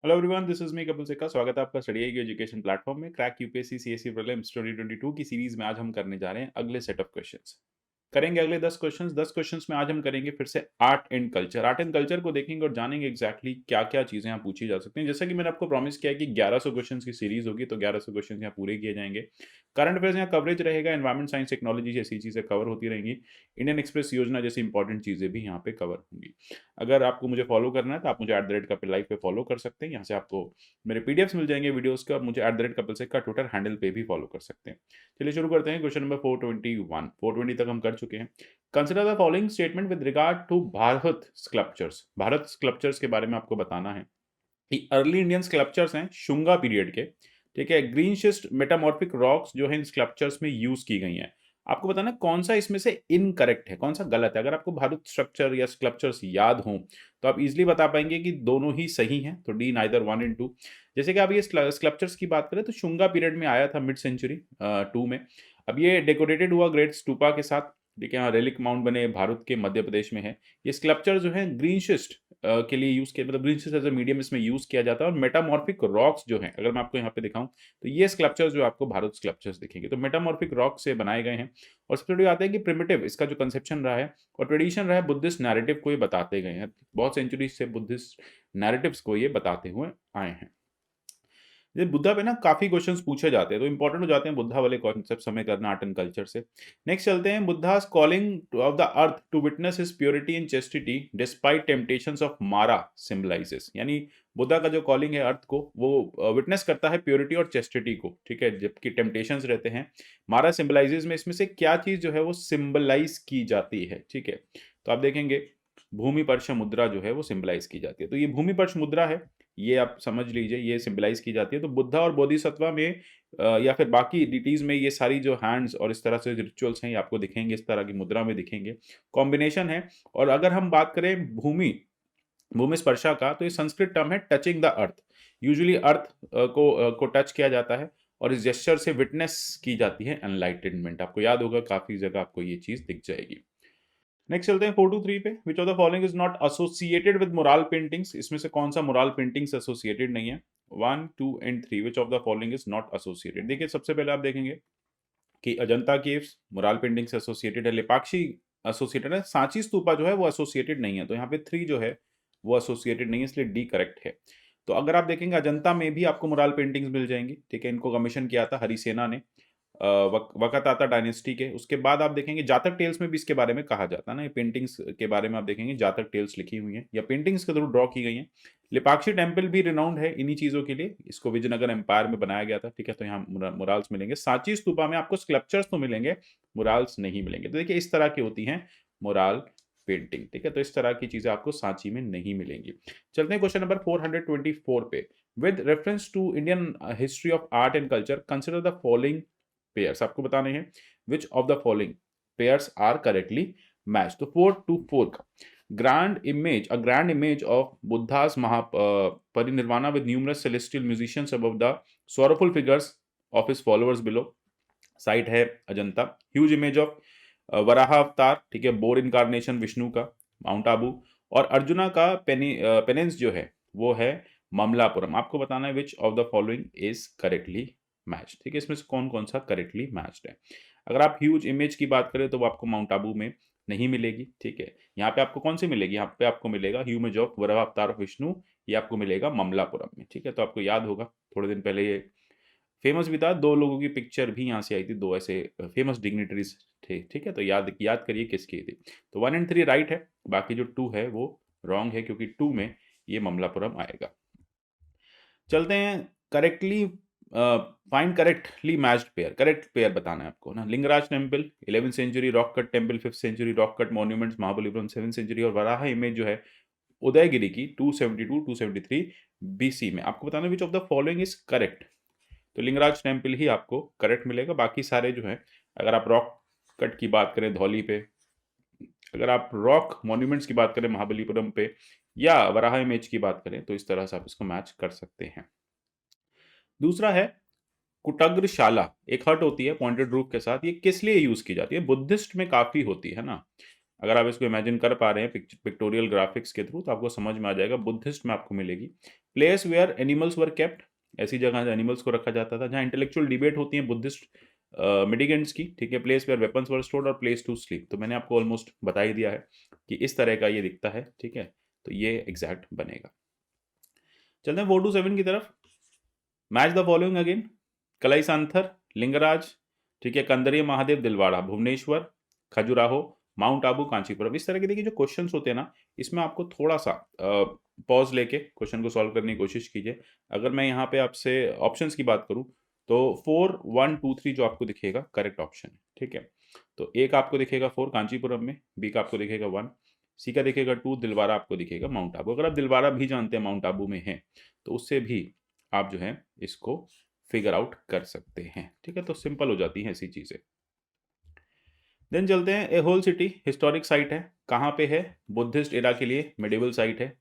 Hello everyone, this is me Kapil सिक्का। स्वागत है आपका स्टडी एजुकेशन प्लेटफॉर्म में। क्रैक यूपीएससी सीएससी प्रीलिम्स 2022 की सीरीज में आज हम करने जा रहे हैं अगले सेट ऑफ क्वेश्चंस। करेंगे अगले 10 क्वेश्चंस में आज हम करेंगे फिर से art and culture. Art and culture को देखेंगे और जानेंगे एग्जैक्टली क्या क्या चीजें यहाँ पूछी जा सकती हैं। जैसा कि मैंने आपको प्रॉमिस किया है कि 1100 क्वेश्चंस की सीरीज होगी, तो 1100 क्वेश्चंस यहाँ पूरे किए जाएंगे। करंट अफेयर्स यहाँ कवरेज रहेगा, एनवायरमेंट साइंस टेक्नोलॉजी जैसी चीजें कवर होती रहेंगी, इंडियन एक्सप्रेस योजना जैसी इंपॉर्टेंट चीजें भी यहाँ पे कवर होंगी। अगर आपको मुझे फॉलो करना है तो आप मुझे @कपिल लाइव पे फॉलो कर सकते हैं। यहाँ से आपको मेरे पीडीएफ्स मिल जाएंगे वीडियोस के, और मुझे @कपिल सिक्का ट्विटर हैंडल पे भी फॉलो कर सकते हैं। चलिए शुरू करते हैं। क्वेश्चन नंबर 421, 420 तक हम कर चुके हैं। Consider the following statement with regard to Bharat sculptures. Bharat sculptures के बारे में आपको बताना है कि अर्ली इंडियन स्कल्पचर्स हैं शुंगा पीरियड के। ठीक है, ग्रीन शिस्ट मेटामॉर्फिक रॉक्स जो है इन स्कल्पचर्स में यूज की गई हैं। आपको बताना है कौन सा इसमें से इनकरेक्ट है, कौन सा गलत है। अगर आपको भारत स्ट्रक्चर या स्कल्पचर्स याद हो तो आप इजीली बता पाएंगे कि दोनों ही सही हैं, तो डी नाइदर 1 एंड 2। जैसे कि आप ये स्कल्पचर्स की बात करें तो शुंगा पीरियड में आया था, मिड सेंचुरी 2 में। अब ये डेकोरेटेड हुआ ग्रेट स्टूपा के साथ। ठीक है, यहाँ रेलिक माउंट बने भारत के मध्य प्रदेश में है। ये स्कल्पचर जो है ग्रीन शिस्ट के लिए यूज किया, मतलब green schist as a medium इसमें यूज किया जाता है। और मेटामॉर्फिक रॉक्स जो हैं, अगर मैं आपको यहाँ पे दिखाऊं तो ये स्कल्पचर्स जो आपको भारत स्कल्पचर्स दिखेंगे तो मेटामॉर्फिक रॉक से बनाए गए हैं। और सबसे बड़ी बात है कि प्रिमिटिव इसका जो कंसेप्शन रहा है और ट्रेडिशन रहा है, बुद्धिस्ट नैरेटिव को ये बताते गए हैं। बहुत सेंचुरी से बुद्धिस्ट नैरेटिव्स को ये बताते हुए आए हैं। ये बुद्धा पे ना काफी क्वेश्चंस पूछे जाते हैं, तो इंपॉर्टेंट हो जाते हैं बुद्धा वाले कॉन्सेप्ट हमें करना आर्ट एंड कल्चर से। नेक्स्ट चलते हैं। Buddha's calling of the earth to witness his purity and chastity despite temptations of Mara symbolizes. यानी बुद्धा का जो कॉलिंग है अर्थ को, वो विटनेस करता है प्योरिटी और चेस्टिटी को। ठीक है, जबकि टेम्पटेशंस रहते हैं। मारा सिंबलाइजेस में इसमें से क्या चीज जो है वो सिंबलाइज की जाती है। ठीक है, तो आप देखेंगे भूमि पर्श मुद्रा जो है वो सिंबलाइज की जाती है। तो ये भूमि पर्श मुद्रा है, ये आप समझ लीजिए, ये सिंबलाइज की जाती है। तो बुद्धा और बोधिसत्व में या फिर बाकी डिटीज में ये सारी जो हैंड्स और इस तरह से रिचुअल्स हैं ये आपको दिखेंगे, इस तरह की मुद्रा में दिखेंगे। कॉम्बिनेशन है। और अगर हम बात करें भूमि भूमि स्पर्शा का, तो ये संस्कृत टर्म है टचिंग द अर्थ। यूजुअली अर्थ को टच किया जाता है और इस जेस्चर से विटनेस की जाती है एनलाइटनमेंट। आपको याद होगा काफी जगह आपको ये चीज दिख जाएगी। नेक्स्ट चलते हैं 423 पे। विच of the following is not associated with moral paintings. इसमें से कौन सा मोरल पेंटिंग्स एसोसिएटेड नहीं है। 1, 2 and 3, which of the following is not associated. देखिए, सबसे पहले आप देखेंगे कि अजंता केव्स मोरल पेंटिंग से एसोसिएटेड है, लेपाक्षी एसोसिएटेड है, सांची स्तूपा जो है वो एसोसिएटेड नहीं है। तो यहाँ पे 3 जो है वो एसोसिएटेड नहीं है, इसलिए डी करेक्ट है। तो अगर आप देखेंगे अजंता में भी आपको मोरल पेंटिंग्स मिल जाएंगी। ठीक है, इनको कमीशन किया था हरिसेना ने वकाताता डायनेस्टी के। उसके बाद आप देखेंगे जातक टेल्स में भी इसके बारे में कहा जाता है ना, ये पेंटिंग्स के बारे में आप देखेंगे जातक टेल्स लिखी हुई हैं या पेंटिंग्स के थ्रू ड्रॉ की गई हैं। लेपाक्षी टेम्पल भी रिनाउंड है इन्हीं चीजों के लिए, इसको विजयनगर एम्पायर में बनाया गया था। ठीक है, तो यहाँ मुराल्स मिलेंगे। सांची स्तूपा में आपको स्कल्पचर्स तो मिलेंगे, मुराल्स नहीं मिलेंगे। तो देखिए इस तरह की होती हैं मुराल पेंटिंग। ठीक है, तो इस तरह की चीजें आपको सांची में नहीं मिलेंगी। चलते हैं क्वेश्चन नंबर 424 पे। With reference to Indian history of art and culture consider the following pairs. आपको बताने हैं which of the following pairs are correctly match. तो 424 का grand image of Buddha's Parinirvana with numerous celestial musicians above the sorrowful figures of his followers below. Site है Ajanta. Huge image of Varaha avatar, ठीक है, bore incarnation Vishnu का, mount Abu. और अर्जुना का पेनेंस जो है वो है ममलापुरम। आपको बताना है विच of the following is correctly match. ठीक है, इसमें से कौन कौन सा करेक्टली मैच्ड है। अगर आप ह्यूज इमेज की बात करें तो वो आपको माउंट आबू में नहीं मिलेगी। ठीक है, यहाँ पे आपको कौन सी मिलेगी, यहाँ पे आपको मिलेगा ह्यूज ऑफ वराह अवतार ऑफ विष्णु, ये आपको मिलेगा ममलापुरम में। ठीक है, तो आपको याद होगा थोड़े दिन पहले ये फेमस भी था, 2 लोगों की पिक्चर भी यहाँ से आई थी, 2 ऐसे फेमस डिग्निटरीज थे। ठीक है, तो याद याद करिए किसकी थी। तो 1 एंड 3 राइट है, बाकी जो 2 है वो रॉन्ग है, क्योंकि 2 में ये ममलापुरम आएगा। चलते हैं correctly find correctly matched pair. Correct pair बताना है आपको ना। Lingaraj temple 11th century, rock cut temple 5th century, rock cut monuments Mahabalipuram 7th century, और वराह इमेज जो है उदयगिरी की 272 273 बीसी में। आपको बताना विच of the following is correct. तो लिंगराज टेम्पल ही आपको करेक्ट मिलेगा। बाकी सारे जो है, अगर आप रॉक कट की बात करें धौली पे, अगर आप रॉक मॉन्यूमेंट्स की बात करें महाबलीपुरम पे, या वराह इमेज की बात करें, तो इस तरह से आप इसको मैच कर सकते हैं। दूसरा है कुटग्रशाला, एक हट होती है पॉइंटेड रूफ के साथ। ये किस लिए यूज की जाती है। बुद्धिस्ट में काफी होती है ना। अगर आप इसको इमेजिन कर पा रहे हैं पिक्टोरियल ग्राफिक्स के थ्रू, तो आपको समझ में आ जाएगा। बुद्धिस्ट में आपको मिलेगी। Place where animals were kept, ऐसी जगह जहाँ एनिमल्स को रखा जाता था, जहाँ इंटेलेक्चुअल डिबेट होती है बुद्धिस्ट मिडिगेंट्स की, ठीक है। Place where weapons were stored और प्लेस टू स्लीप, तो मैंने आपको ऑलमोस्ट बता ही दिया है कि इस तरह का ये दिखता है, ठीक है। तो ये एग्जैक्ट बनेगा। चलते हैं 4 to 7 की तरफ। मैच द फॉलोइंग अगेन, कलाई सांथर, लिंगराज, ठीक है, कंदरिया महादेव, दिलवाड़ा, भुवनेश्वर, खजुराहो, माउंट आबू, कांचीपुरम। इस तरह के देखिए जो क्वेश्चंस होते हैं ना, इसमें आपको थोड़ा सा पॉज लेके क्वेश्चन को सॉल्व करने की कोशिश कीजिए। अगर मैं यहाँ पे आपसे ऑप्शंस की बात करूँ तो 4, 1, 2, 3 जो आपको दिखेगा करेक्ट ऑप्शन है, ठीक है। तो ए का आपको दिखेगा 4 कांचीपुरम में, बी का आपको दिखेगा 1, सी का दिखेगा 2, दिलवाड़ा आपको दिखेगा माउंट आबू। अगर आप दिलवाड़ा भी जानते हैं माउंट आबू में है, तो उससे भी आप जो है इसको फिगर आउट कर सकते हैं, ठीक है। तो सिंपल हो जाती हैं ऐसी चीज़ें। देन चलते हैं, ए होल सिटी हिस्टोरिक साइट है, कहाँ पे है? बुद्धिस्ट एरा के लिए मेडिवल साइट है,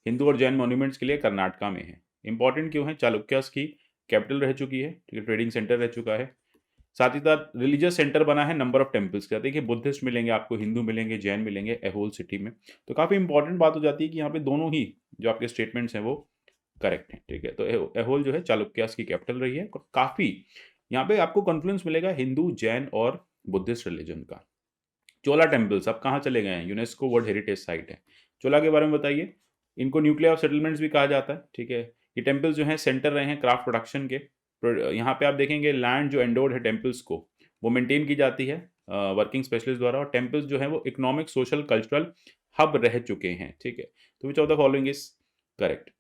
हिंदू और जैन मॉन्यूमेंट्स के लिए कर्नाटका में है। इंपॉर्टेंट क्यों है? चालुक्यास की कैपिटल रह चुकी है, ठीक है, ट्रेडिंग सेंटर रह चुका है, साथ ही साथ रिलीजियस सेंटर बना है नंबर ऑफ टेम्पल्स का। देखिए बुद्धिस्ट मिलेंगे आपको, हिंदू मिलेंगे, जैन मिलेंगे ए होल सिटी में। तो काफ़ी इंपॉर्टेंट बात हो जाती है कि यहाँ पे दोनों ही जो आपके स्टेटमेंट्स हैं वो करेक्ट है, ठीक है। तो एहोल जो है चालुक्यास की कैपिटल रही है, और काफ़ी यहाँ पे आपको कॉन्फ्लुएंस मिलेगा हिंदू, जैन और बुद्धिस्ट रिलीजन का। चोला टेम्पल्स अब कहाँ चले गए हैं? यूनेस्को वर्ल्ड हेरिटेज साइट है। चोला के बारे में बताइए। इनको न्यूक्लियर ऑफ सेटलमेंट्स भी कहा जाता है, ठीक है। ये टेम्पल्स जो हैं सेंटर रहे हैं क्राफ्ट प्रोडक्शन के। यहाँ पे आप देखेंगे लैंड जो एंडोर्ड है टेम्पल्स को, वो मेंटेन की जाती है वर्किंग स्पेशलिस्ट द्वारा, और टेम्पल्स जो है वो इकोनॉमिक, सोशल, कल्चरल हब रह चुके हैं, ठीक है। तो which of the following is correct?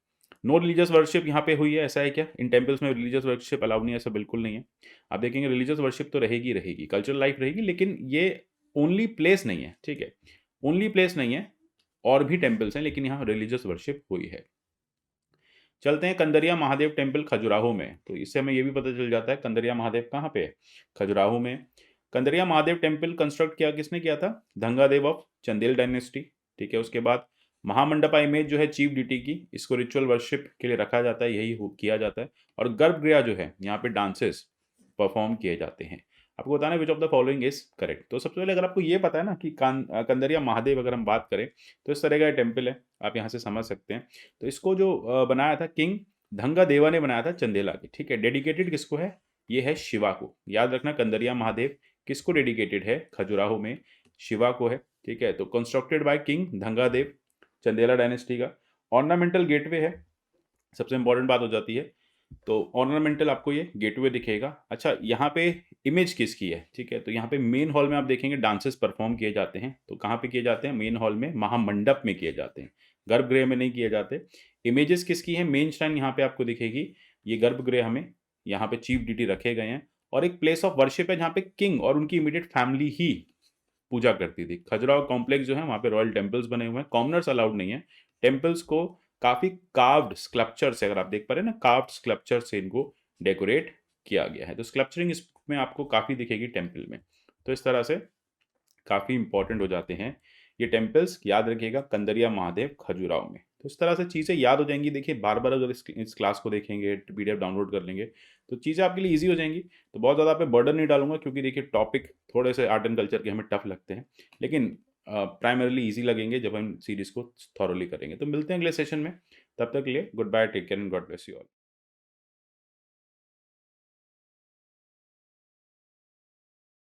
No religious worship यहाँ पे हुई है, ऐसा है क्या? इन टेम्पल्स में रिलीजियस वर्शिप अलाउ नहीं है, ऐसा बिल्कुल नहीं है। आप देखेंगे रिलीजियस वर्शिप तो रहेगी रहेगी, कल्चरल लाइफ रहेगी, लेकिन ये ओनली प्लेस नहीं है, ठीक है। ओनली प्लेस नहीं है, और भी टेम्पल्स हैं, लेकिन यहाँ रिलीजियस वर्शिप हुई है। चलते हैं कंदरिया महादेव टेम्पल खजुराहो में। तो इससे हमें ये भी पता चल जाता है कंदरिया महादेव कहाँ पे है, खजुराहो में। कंदरिया महादेव टेम्पल कंस्ट्रक्ट किया किसने किया था? धंगादेव ऑफ चंदेल डायनेस्टी, ठीक है। उसके बाद महामंडपा इमेज जो है चीफ डिटी की, इसको रिचुअल वर्शिप के लिए रखा जाता है, यही किया जाता है। और गर्भगृह जो है, यहाँ पे डांसेस परफॉर्म किए जाते हैं। आपको बताना है विच of the following is correct. तो सबसे पहले अगर आपको ये पता है ना कि कंदरिया महादेव अगर हम बात करें तो इस तरह का टेम्पल है, आप यहाँ से समझ सकते हैं। तो इसको जो बनाया था किंग धंगादेवा ने बनाया था चंदेला के, ठीक है। डेडिकेटेड किसको है? ये है शिवा को। याद रखना कंदरिया महादेव किसको डेडिकेटेड है? खजुराहो में शिवा को है, ठीक है। तो constructed by king Dhangadev, Chandela dynasty का। ऑर्नामेंटल गेटवे है, सबसे इंपॉर्टेंट बात हो जाती है। तो ऑर्नामेंटल आपको ये गेटवे दिखेगा। अच्छा, यहाँ पे इमेज किसकी है, ठीक है। तो यहाँ पे मेन हॉल में आप देखेंगे डांसेस परफॉर्म किए जाते हैं। तो कहाँ पे किए जाते हैं? मेन हॉल में, महामंडप में किए जाते हैं, गर्भगृह में नहीं किए जाते। इमेजेस किसकी है? मेन श्राइन यहाँ पे आपको दिखेगी, ये गर्भगृह में, यहाँ पे चीफ डिटी रखे गए हैं, और एक प्लेस ऑफ वर्शिप है जहाँ पे किंग और उनकी इमीडिएट फैमिली ही पूजा करती थी। खजुराहो कॉम्प्लेक्स जो है वहाँ पे रॉयल टेम्पल्स बने हुए हैं, कॉमनर्स अलाउड नहीं है। टेम्पल्स को काफ़ी कार्व्ड स्कल्पचर से, अगर आप देख पा रहे हैं ना, कार्व्ड स्कल्पचर से इनको डेकोरेट किया गया है। तो स्कल्पचरिंग इसमें आपको काफ़ी दिखेगी टेम्पल में। तो इस तरह से काफ़ी इंपॉर्टेंट हो जाते हैं ये टेम्पल्स, याद रखिएगा कंदरिया महादेव खजुराहो में। तो इस तरह से चीज़ें याद हो जाएंगी। देखिए बार बार अगर इस क्लास को देखेंगे, PDF डाउनलोड कर लेंगे, तो चीज़ें आपके लिए ईजी हो जाएंगी। तो बहुत ज़्यादा आप पे बर्डन नहीं डालूंगा, क्योंकि देखिए टॉपिक थोड़े से आर्ट एंड कल्चर के हमें टफ लगते हैं, लेकिन प्राइमरीली ईजी लगेंगे जब हम सीरीज़ को थॉरोली करेंगे। तो मिलते हैं अगले सेशन में, तब तक के लिए goodbye, take care and God bless you all.